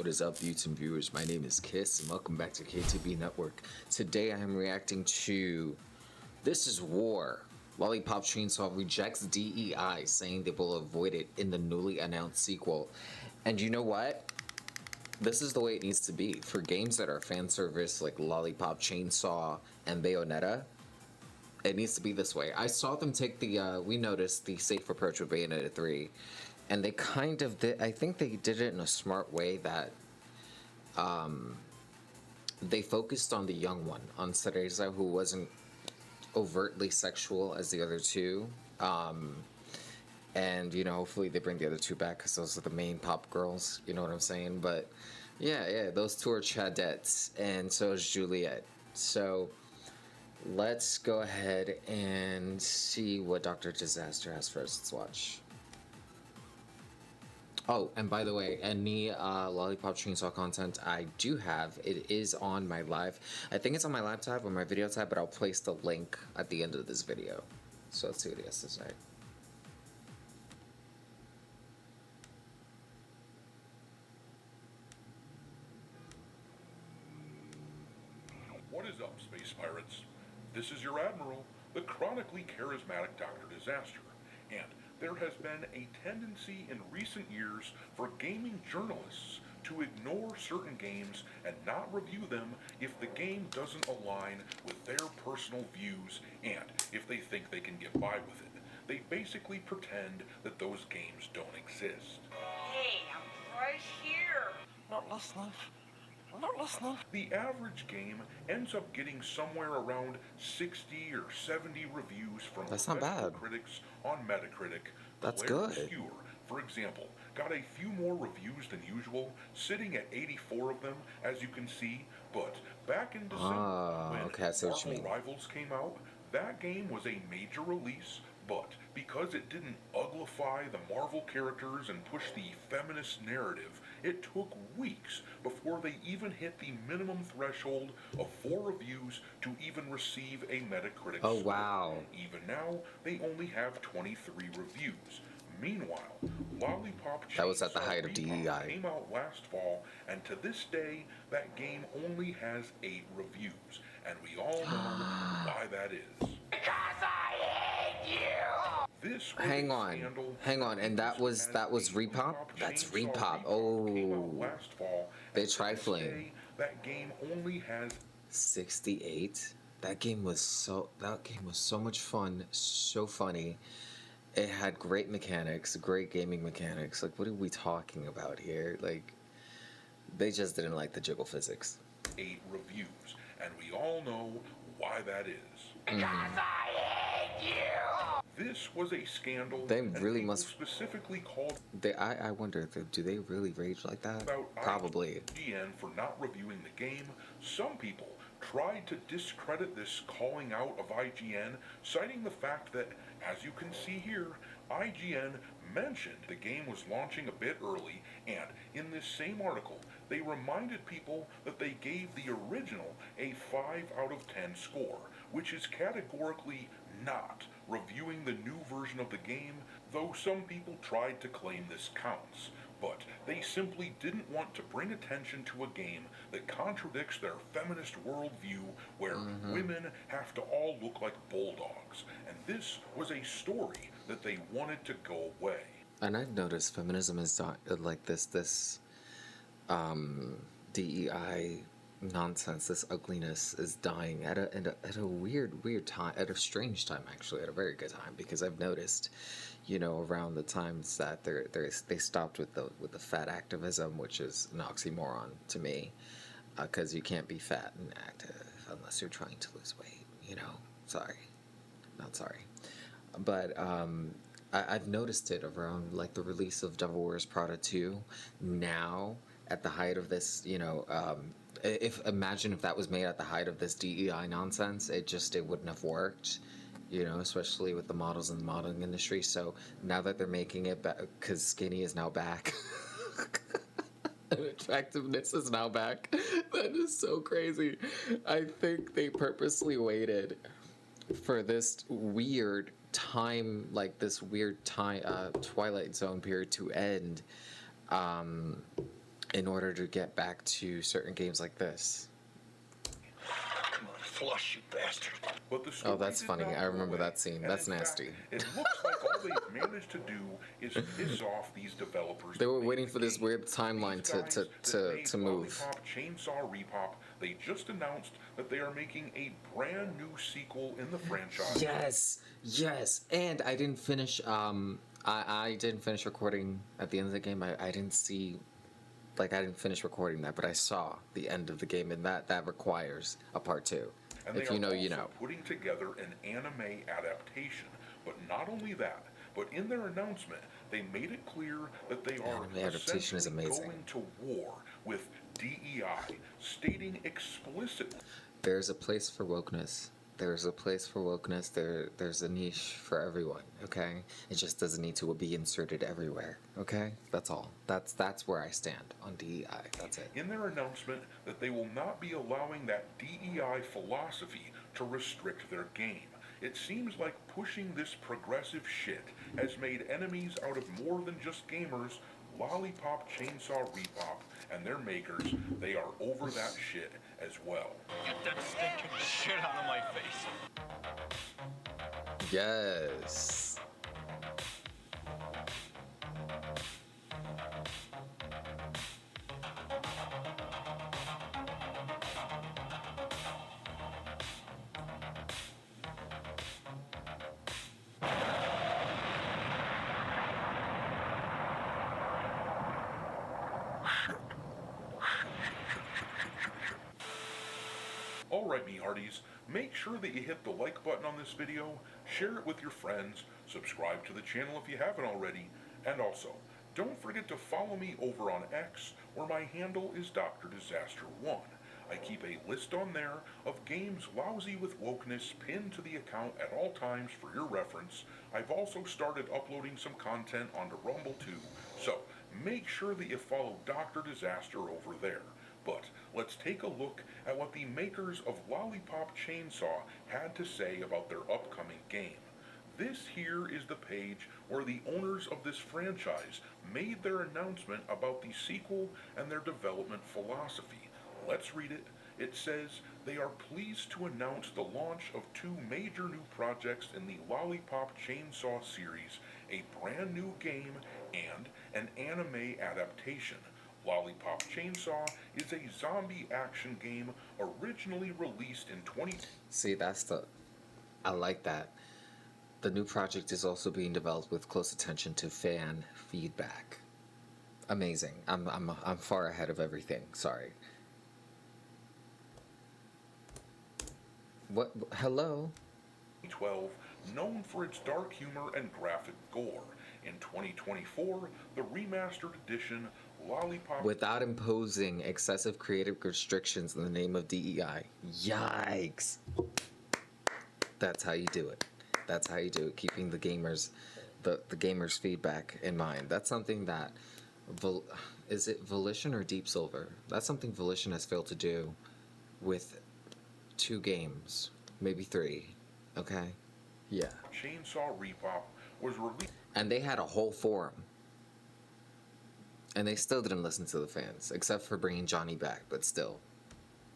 is up, YouTube viewers? My name is Kiss, and welcome back to KTB Network. Today I am reacting to This Is War. Lollipop Chainsaw rejects DEI, saying they will avoid it in the newly announced sequel. And you know what? This is the way it needs to be. For games that are fan service, like Lollipop Chainsaw and Bayonetta, it needs to be this way. I saw them take we noticed the safe approach with Bayonetta 3, and they kind of did, I think they did it in a smart way that they focused on the young one, on Cereza, who wasn't overtly sexual as the other two. And, you know, hopefully they bring the other two back because those are the main pop girls, you know what I'm saying? But, yeah, those two are Chadettes, and so is Juliet. So let's go ahead and see what Dr. Disaster has for us. Let's watch. Oh, and by the way, any Lollipop Chainsaw content I do have, it is on my live. I think it's on my live tab or my video tab, but I'll place the link at the end of this video. So let's see what he has to say. What is up, Space Pirates? This is your Admiral, the chronically charismatic Dr. Disaster, and there has been a tendency in recent years for gaming journalists to ignore certain games and not review them if the game doesn't align with their personal views and if they think they can get by with it. They basically pretend that those games don't exist. Hey, I'm right here. Not listening. I'm not listening. The average game ends up getting somewhere around 60 or 70 reviews from That's not bad. critics on Metacritic. That's Claire good. Skewer, for example, got a few more reviews than usual, sitting at 84 of them, as you can see. But back in December, when okay, I see what you Marvel mean. Rivals came out, that game was a major release, but because it didn't uglify the Marvel characters and push the feminist narrative, it took weeks before they even hit the minimum threshold of 4 reviews to even receive a Metacritic Oh, score. wow. Even now, they only have 23 reviews. Meanwhile, Lollipop Chainsaw That was at the height of REJECTS DEI. came out last fall, and to this day, that game only has 8 reviews, and we all know why that is. Because I hate you! This was Hang a on, scandal and that was Lollipop Repop? That's Chainsaw Repop. came out Oh, last fall, they're and to this trifling. day, that game only has 68. That game was so much fun, so funny. It had great mechanics, great gaming mechanics. Like, what are we talking about here? Like, they just didn't like the jiggle physics. 8 reviews, and we all know why that is. Because I hate you! This was a scandal. They and really people must- specifically called I wonder, do they really rage like that? about Probably. IGN for not reviewing the game. Some people tried to discredit this calling out of IGN, citing the fact that, as you can see here, IGN mentioned the game was launching a bit early, and in this same article, they reminded people that they gave the original a 5 out of 10 score, which is categorically not reviewing the new version of the game, though some people tried to claim this counts. But they simply didn't want to bring attention to a game that contradicts their feminist worldview where women have to all look like bulldogs. And this was a story that they wanted to go away. And I've noticed feminism is like this DEI nonsense, this ugliness is dying at a weird time, at a strange time, actually, at a very good time, because I've noticed, you know, around the times that they stopped with the fat activism, which is an oxymoron to me, because you can't be fat and active unless you're trying to lose weight, you know. Not sorry, but I've noticed it around like the release of Devil Wears Prada 2. Now, at the height of this, you know, imagine if that was made at the height of this DEI nonsense, it wouldn't have worked, you know, especially with the models in the modeling industry. So now that they're making it back, because skinny is now back, and attractiveness is now back, that is so crazy. I think they purposely waited for this weird time, like this weird time, Twilight Zone period to end, in order to get back to certain games like this. Come on, flush, you bastard. But the Oh, story that's did funny. not I go remember away, that scene. and That's in nasty. Fact, it looks like all they've managed to do is piss off these developers. They were that waiting made for the this game. weird timeline These guys that to made move. Lollipop Chainsaw Repop, they just announced that they are making a brand new sequel in the franchise. Yes. And I didn't finish. I didn't finish recording at the end of the game. I didn't see. Like, I didn't finish recording that, but I saw the end of the game, and that requires a part 2. And If they you are know, also you know. putting together an anime adaptation. But not only that, but in their announcement, they made it clear that they are Anime adaptation is essentially amazing. going to war with DEI, stating explicitly. There's a place for wokeness. There's a place for wokeness. There's a niche for everyone. Okay, it just doesn't need to be inserted everywhere. Okay, that's all. That's where I stand on DEI. That's it. In their announcement that they will not be allowing that DEI philosophy to restrict their game. It seems like pushing this progressive shit has made enemies out of more than just gamers. Lollipop Chainsaw Repop and their makers, they are over that shit as well. Get that stinking shit out of my face. Yes. Alright, me hearties, make sure that you hit the like button on this video, share it with your friends, subscribe to the channel if you haven't already, and also, don't forget to follow me over on X, where my handle is Dr. Disaster1. I keep a list on there of games lousy with wokeness pinned to the account at all times for your reference. I've also started uploading some content onto Rumble too, so make sure that you follow Dr. Disaster over there. But let's take a look at what the makers of Lollipop Chainsaw had to say about their upcoming game. This here is the page where the owners of this franchise made their announcement about the sequel and their development philosophy. Let's read it. It says, they are pleased to announce the launch of 2 major new projects in the Lollipop Chainsaw series, a brand new game and an anime adaptation. Lollipop Chainsaw is a zombie action game originally released in 20... See, I like that. The new project is also being developed with close attention to fan feedback. Amazing. I'm far ahead of everything. Sorry. What? Hello? 2012, known for its dark humor and graphic gore. In 2024, the remastered edition Lollipop... Without imposing excessive creative restrictions in the name of DEI. Yikes. That's how you do it. That's how you do it. Keeping the gamers feedback in mind. That's something that is it Volition or Deep Silver? That's something Volition has failed to do with 2 games, maybe 3. Okay? Yeah. Chainsaw Repop was released... And they had a whole forum. And they still didn't listen to the fans, except for bringing Johnny back, but still.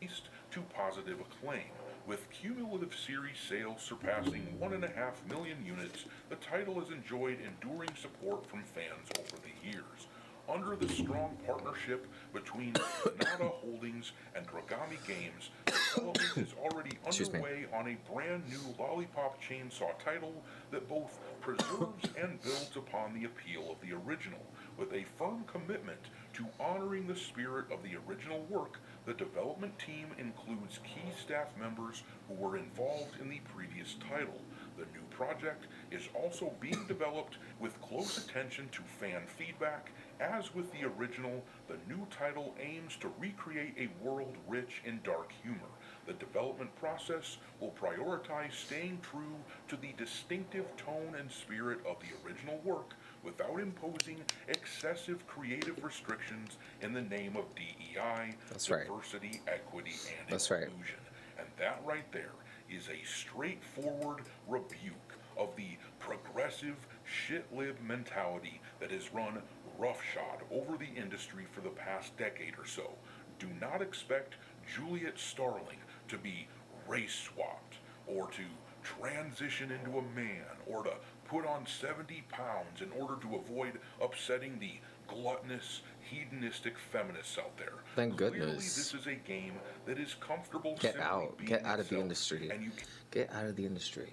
...to positive acclaim. With cumulative series sales surpassing 1.5 million units, the title has enjoyed enduring support from fans over the years. Under the strong partnership between Nada Holdings and Dragami Games, development is already underway on a brand new Lollipop Chainsaw title that both preserves and builds upon the appeal of the original. With a firm commitment to honoring the spirit of the original work, the development team includes key staff members who were involved in the previous title. The new project is also being developed with close attention to fan feedback. As with the original, the new title aims to recreate a world rich in dark humor. The development process will prioritize staying true to the distinctive tone and spirit of the original work without imposing excessive creative restrictions in the name of DEI, diversity, equity, and inclusion. And that right there is a straightforward rebuke of the progressive shit-lib mentality that has run roughshod over the industry for the past decade or so. Do not expect Juliet Starling to be race swapped or to transition into a man or to put on 70 pounds in order to avoid upsetting the gluttonous, hedonistic feminists out there. Thank Clearly, goodness. this is a game that is comfortable Get simply out. Get being out of the itself, industry. and you Get out of the industry.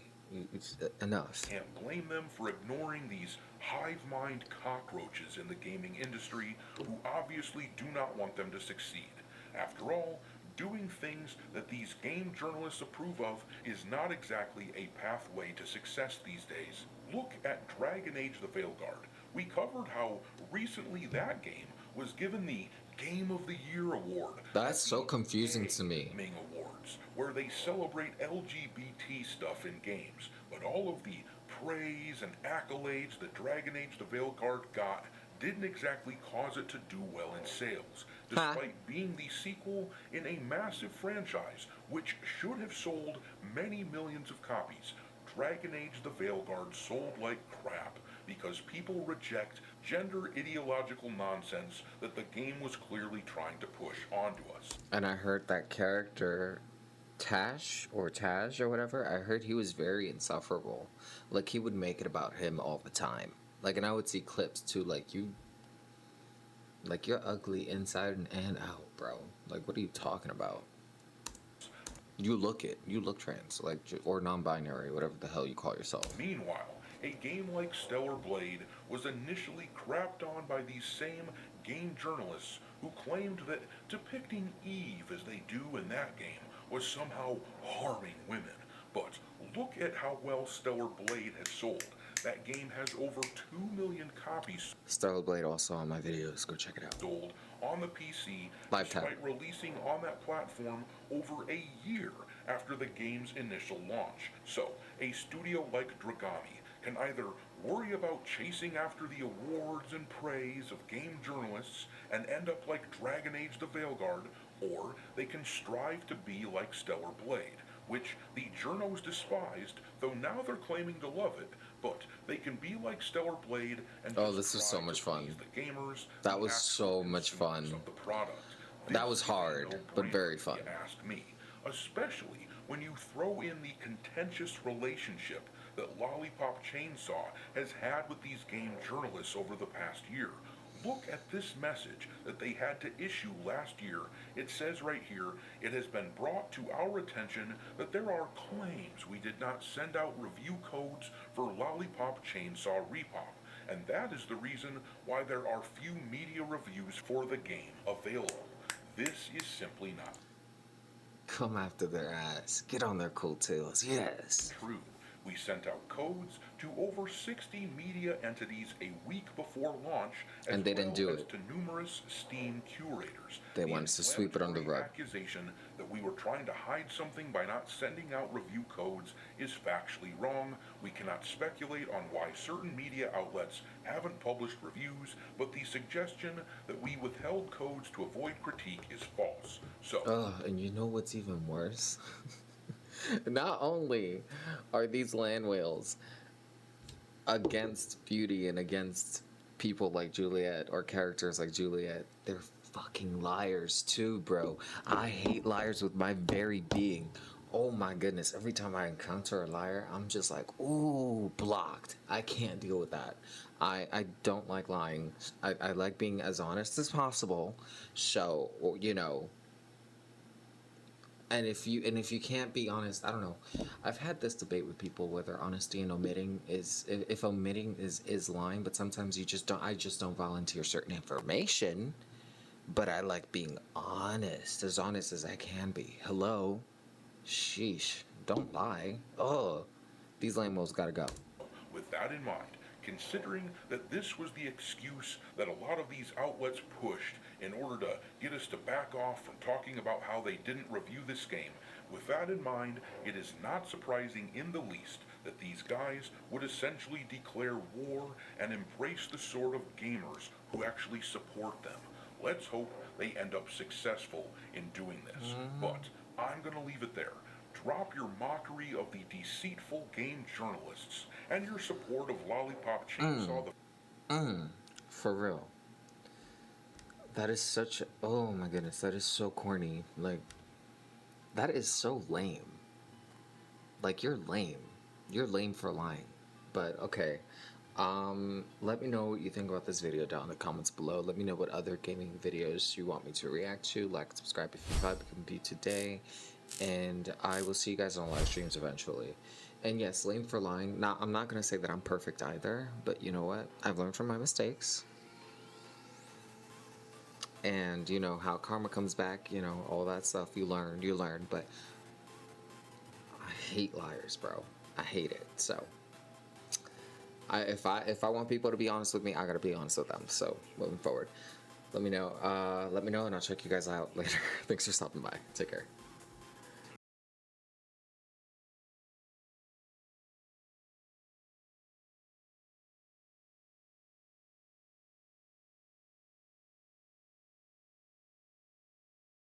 It's enough. can't blame them for ignoring these hive mind cockroaches in the gaming industry who obviously do not want them to succeed. After all, doing things that these game journalists approve of is not exactly a pathway to success these days. Look at Dragon Age the Veilguard. We covered how recently that game was given the Game of the Year award at That's so the confusing to me. Gaming Awards, where they celebrate LGBT stuff in games. But all of the praise and accolades that Dragon Age the Veilguard got didn't exactly cause it to do well in sales, Ha. despite being the sequel in a massive franchise which should have sold many millions of copies. Dragon Age the Veilguard sold like crap because people reject gender ideological nonsense that the game was clearly trying to push onto us. And I heard that character, Taj or whatever, I heard he was very insufferable. Like, he would make it about him all the time. Like, and I would see clips too, like, you're ugly inside and out, bro. Like, what are you talking about? You look it. You look trans, like, or non-binary, whatever the hell you call yourself. Meanwhile, a game like Stellar Blade was initially crapped on by these same game journalists who claimed that depicting Eve as they do in that game was somehow harming women. But look at how well Stellar Blade has sold. That game has over 2 million copies Stellar Blade also on my videos. Go check it out. sold on the PC Lifetime. despite releasing on that platform over a year after the game's initial launch. So, a studio like Dragami can either worry about chasing after the awards and praise of game journalists and end up like Dragon Age the Veilguard, or they can strive to be like Stellar Blade, which the journos despised, though now they're claiming to love it. But they can be like Stellar Blade and Oh, just this was try so much to fun. please the gamers, That the was actual so much consumers fun. of the product. That was This is a hard, but no-brainer, very fun. if you ask me, especially when you throw in the contentious relationship that Lollipop Chainsaw has had with these game journalists over the past year. Look at this message that they had to issue last year. It says right here, it has been brought to our attention that there are claims we did not send out review codes for Lollipop Chainsaw Repop, and that is the reason why there are few media reviews for the game available. This is simply not Come after their ass. Get on their coattails. Yes. true. We sent out codes to over 60 media entities a week before launch, as And they didn't do as it. to numerous Steam curators. They The want us to sweep it under the inflammatory rug. accusation that we were trying to hide something by not sending out review codes is factually wrong. We cannot speculate on why certain media outlets haven't published reviews, but the suggestion that we withheld codes to avoid critique is false. So, Ugh, and you know what's even worse? Not only are these land whales against beauty and against people like Juliet or characters like Juliet, they're fucking liars too, bro. I hate liars with my very being. Oh my goodness, every time I encounter a liar, I'm just like, ooh, blocked. I can't deal with that. I don't like lying. I like being as honest as possible. So, you know, and if you can't be honest, I don't know. I've had this debate with people whether honesty and omitting is, if omitting is lying, but sometimes you just don't. I just don't volunteer certain information, but I like being honest as I can be. Hello, sheesh, don't lie. Oh, these lamos gotta go. with that in mind, considering that this was the excuse that a lot of these outlets pushed in order to get us to back off from talking about how they didn't review this game, with that in mind, it is not surprising in the least that these guys would essentially declare war and embrace the sort of gamers who actually support them. Let's hope they end up successful in doing this. But I'm going to leave it there. Drop your mockery of the deceitful game journalists and your support of Lollipop Chainsaw the For real. That is such. Oh my goodness, that is so corny. Like, that is so lame. Like, you're lame. You're lame for lying. But okay. Let me know what you think about this video down in the comments below. Let me know what other gaming videos you want me to react to. Like, subscribe if you vibe can be today. And I will see you guys on live streams eventually. And yes, lame for lying. Now, I'm not going to say that I'm perfect either, but you know what? I've learned from my mistakes. And you know how karma comes back, you know, all that stuff. You learn, but I hate liars, bro. I hate it. So if I want people to be honest with me, I gotta be honest with them. So moving forward, let me know, and I'll check you guys out later. Thanks for stopping by. Take care.